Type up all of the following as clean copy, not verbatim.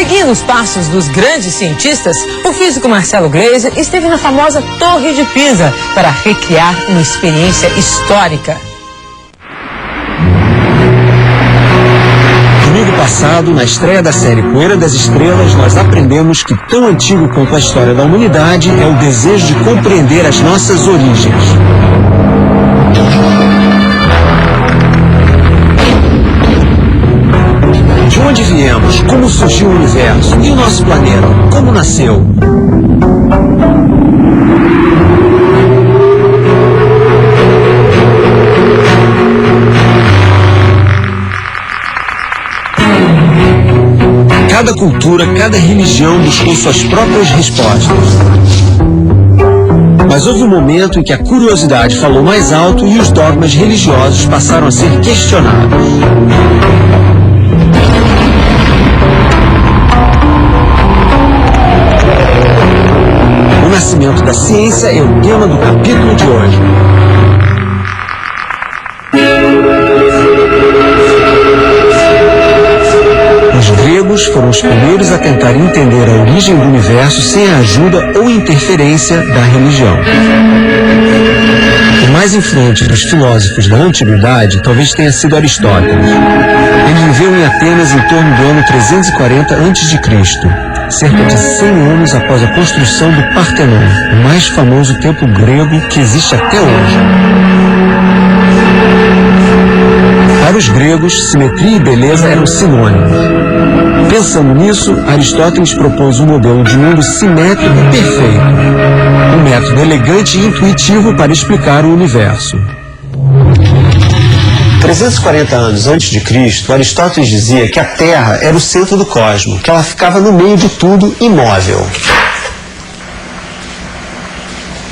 Seguindo os passos dos grandes cientistas, o físico Marcelo Gleiser esteve na famosa Torre de Pisa para recriar uma experiência histórica. Domingo passado, na estreia da série Poeira das Estrelas, nós aprendemos que tão antigo quanto a história da humanidade é o desejo de compreender as nossas origens. De onde viemos? Como surgiu o universo? E o nosso planeta? Como nasceu? Cada cultura, cada religião buscou suas próprias respostas. Mas houve um momento em que a curiosidade falou mais alto e os dogmas religiosos passaram a ser questionados. O nascimento da ciência é o tema do capítulo de hoje. Os gregos foram os primeiros a tentar entender a origem do universo sem a ajuda ou interferência da religião. O mais influente dos filósofos da antiguidade talvez tenha sido Aristóteles. Ele viveu em Atenas em torno do ano 340 a.C., cerca de 100 anos após a construção do Partenon, o mais famoso templo grego que existe até hoje. Para os gregos, simetria e beleza eram sinônimos. Pensando nisso, Aristóteles propôs um modelo de mundo simétrico e perfeito, um método elegante e intuitivo para explicar o universo. 340 anos antes de Cristo, Aristóteles dizia que a Terra era o centro do cosmos, que ela ficava no meio de tudo, imóvel.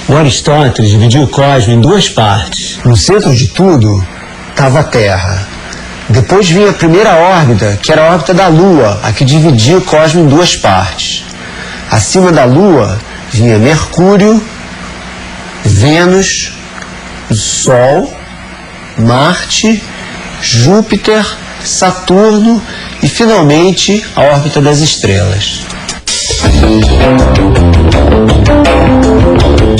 O Aristóteles dividiu o cosmos em duas partes. No centro de tudo estava a Terra. Depois vinha a primeira órbita, que era a órbita da Lua, a que dividia o cosmos em duas partes. Acima da Lua vinha Mercúrio, Vênus, o Sol, Marte, Júpiter, Saturno e, finalmente, a órbita das estrelas.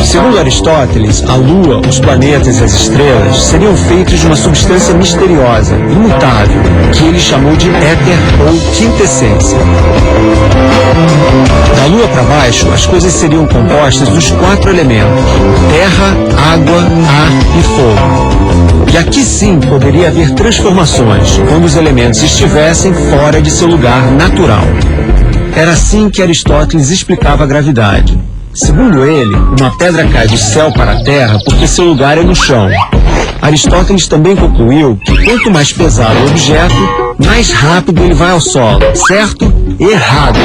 Segundo Aristóteles, a Lua, os planetas e as estrelas seriam feitos de uma substância misteriosa, imutável, que ele chamou de éter ou quinta essência. Da Lua para baixo, as coisas seriam compostas dos 4 elementos: terra, água, ar e fogo. E aqui sim poderia haver transformações, quando os elementos estivessem fora de seu lugar natural. Era assim que Aristóteles explicava a gravidade. Segundo ele, uma pedra cai do céu para a terra porque seu lugar é no chão. Aristóteles também concluiu que quanto mais pesado o objeto, mais rápido ele vai ao solo. Certo? Errado.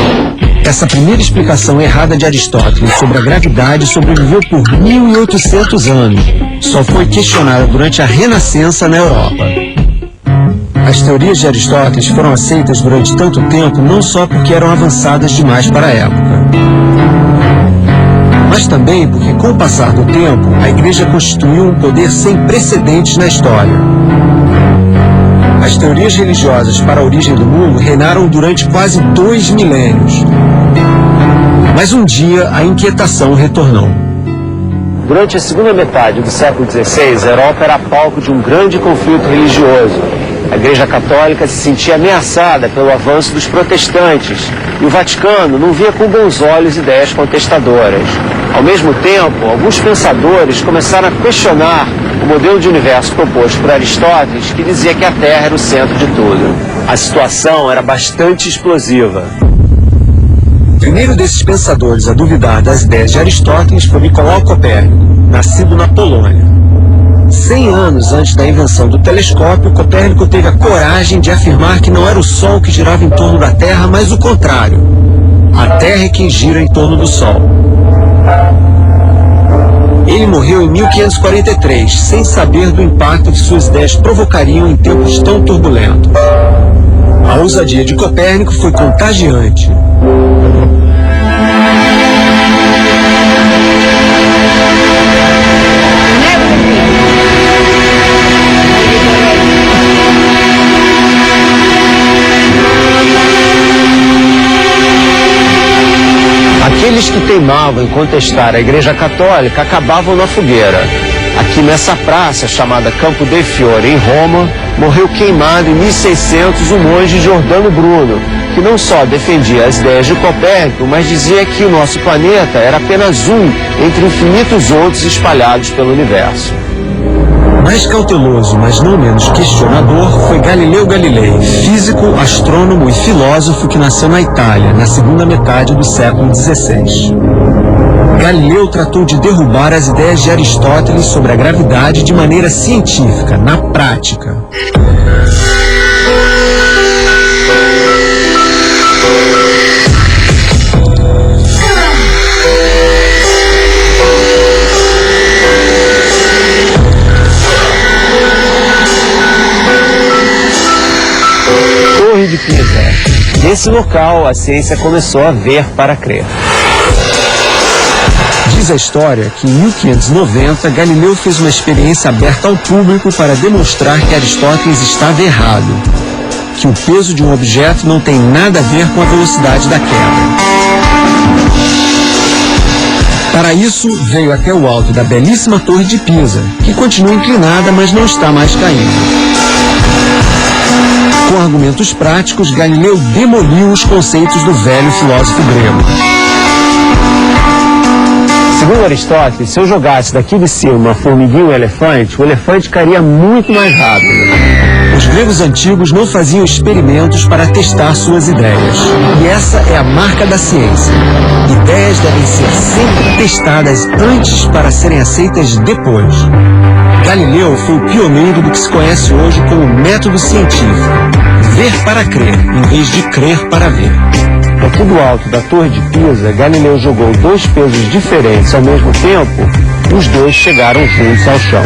Essa primeira explicação errada de Aristóteles sobre a gravidade sobreviveu por 1800 anos. Só foi questionada durante a Renascença na Europa. As teorias de Aristóteles foram aceitas durante tanto tempo não só porque eram avançadas demais para a época, mas também porque, com o passar do tempo, a Igreja constituiu um poder sem precedentes na história. As teorias religiosas para a origem do mundo reinaram durante quase 2 milênios. Mas um dia a inquietação retornou. Durante a segunda metade do século XVI, a Europa era palco de um grande conflito religioso. A Igreja Católica se sentia ameaçada pelo avanço dos protestantes e o Vaticano não via com bons olhos ideias contestadoras. Ao mesmo tempo, alguns pensadores começaram a questionar o modelo de universo proposto por Aristóteles, que dizia que a Terra era o centro de tudo. A situação era bastante explosiva. O primeiro desses pensadores a duvidar das ideias de Aristóteles foi Nicolau Copérnico, nascido na Polônia. 100 anos antes da invenção do telescópio, Copérnico teve a coragem de afirmar que não era o Sol que girava em torno da Terra, mas o contrário. A Terra é quem gira em torno do Sol. Ele morreu em 1543, sem saber do impacto que suas ideias provocariam em tempos tão turbulentos. A ousadia de Copérnico foi contagiante. aqueles que teimavam em contestar a Igreja Católica acabavam na fogueira. Aqui nessa praça, chamada Campo dei Fiori, em Roma, morreu queimado em 1600 o monge Giordano Bruno, que não só defendia as ideias de Copérnico, mas dizia que o nosso planeta era apenas um entre infinitos outros espalhados pelo universo. Mais cauteloso, mas não menos questionador, foi Galileu Galilei, físico, astrônomo e filósofo que nasceu na Itália, na segunda metade do século XVI. Galileu tratou de derrubar as ideias de Aristóteles sobre a gravidade de maneira científica, na prática. Torre de Pisa. Nesse local, a ciência começou a ver para crer. Diz a história que em 1590 Galileu fez uma experiência aberta ao público para demonstrar que Aristóteles estava errado, que o peso de um objeto não tem nada a ver com a velocidade da queda. Para isso, veio até o alto da belíssima Torre de Pisa, que continua inclinada, mas não está mais caindo. Com argumentos práticos, Galileu demoliu os conceitos do velho filósofo grego. Segundo Aristóteles, se eu jogasse daqui de cima uma formiguinha e um elefante, o elefante cairia muito mais rápido. Os gregos antigos não faziam experimentos para testar suas ideias. E essa é a marca da ciência. Ideias devem ser sempre testadas antes para serem aceitas depois. Galileu foi o pioneiro do que se conhece hoje como método científico. Ver para crer, em vez de crer para ver. Aqui do alto da Torre de Pisa, Galileu jogou dois pesos diferentes ao mesmo tempo e os dois chegaram juntos ao chão.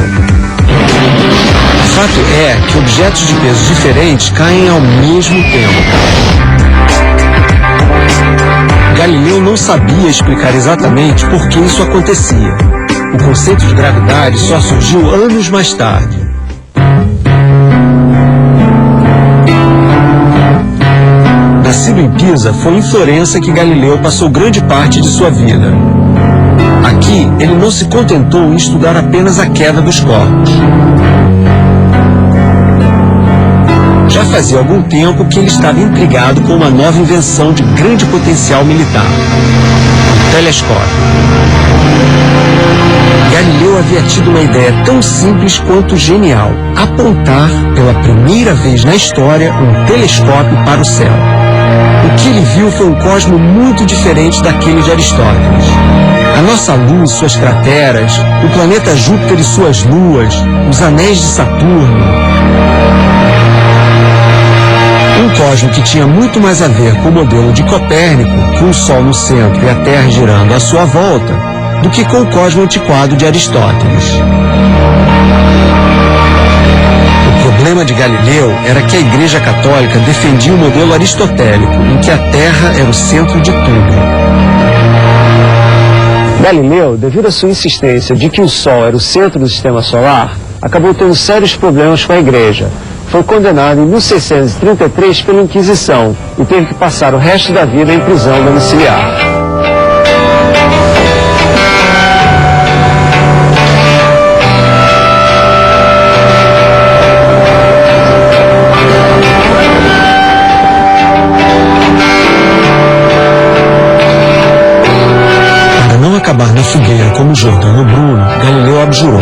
O fato é que objetos de pesos diferentes caem ao mesmo tempo. Galileu não sabia explicar exatamente por que isso acontecia. O conceito de gravidade só surgiu anos mais tarde. Nascido em Pisa, foi em Florença que Galileu passou grande parte de sua vida. Aqui, ele não se contentou em estudar apenas a queda dos corpos. Já fazia algum tempo que ele estava intrigado com uma nova invenção de grande potencial militar: o telescópio. Galileu havia tido uma ideia tão simples quanto genial: apontar, pela primeira vez na história, um telescópio para o céu. O que ele viu foi um cosmo muito diferente daquele de Aristóteles. A nossa luz, suas crateras, o planeta Júpiter e suas luas, os anéis de Saturno. Um cosmo que tinha muito mais a ver com o modelo de Copérnico, com o Sol no centro e a Terra girando à sua volta, do que com o cosmo antiquado de Aristóteles. O problema de Galileu era que a Igreja Católica defendia o modelo aristotélico, em que a Terra era o centro de tudo. Galileu, devido à sua insistência de que o Sol era o centro do sistema solar, acabou tendo sérios problemas com a Igreja. Foi condenado em 1633 pela Inquisição e teve que passar o resto da vida em prisão domiciliar. Acabar na fogueira como Giordano Bruno, Galileu abjurou.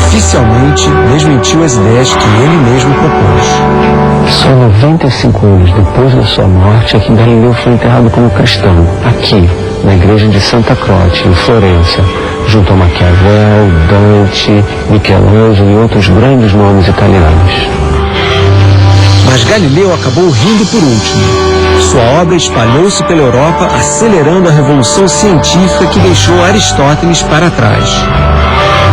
Oficialmente, desmentiu as ideias que ele mesmo propôs. Só 95 anos depois da sua morte é que Galileu foi enterrado como cristão, aqui, na igreja de Santa Croce, em Florença, junto a Maquiavel, Dante, Michelangelo e outros grandes nomes italianos. Mas Galileu acabou rindo por último. Sua obra espalhou-se pela Europa, acelerando a revolução científica que deixou Aristóteles para trás.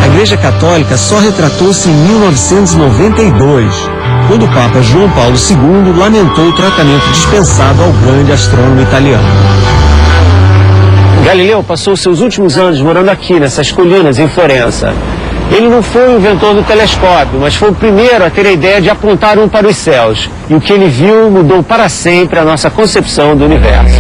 A Igreja Católica só retratou-se em 1992, quando o Papa João Paulo II lamentou o tratamento dispensado ao grande astrônomo italiano. Galileu passou seus últimos anos morando aqui, nessas colinas, em Florença. Ele não foi o inventor do telescópio, mas foi o primeiro a ter a ideia de apontar um para os céus. E o que ele viu mudou para sempre a nossa concepção do universo.